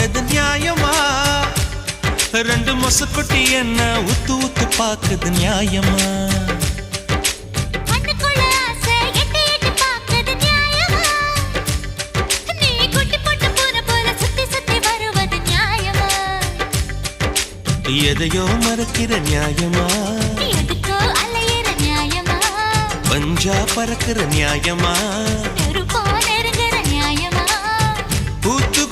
போனது நியாயமா? ரெண்டு மொசக்குட்டி என்ன உத்து உத்து பாக்குது நியாயமா? எதையோ மறக்கிற நியாயமா? எதுக்கோ அலையிற நியாயமா? பஞ்சா பறக்கிற நியாயமா? நெருப்போ நெருங்குற நியாயமா? பூத்து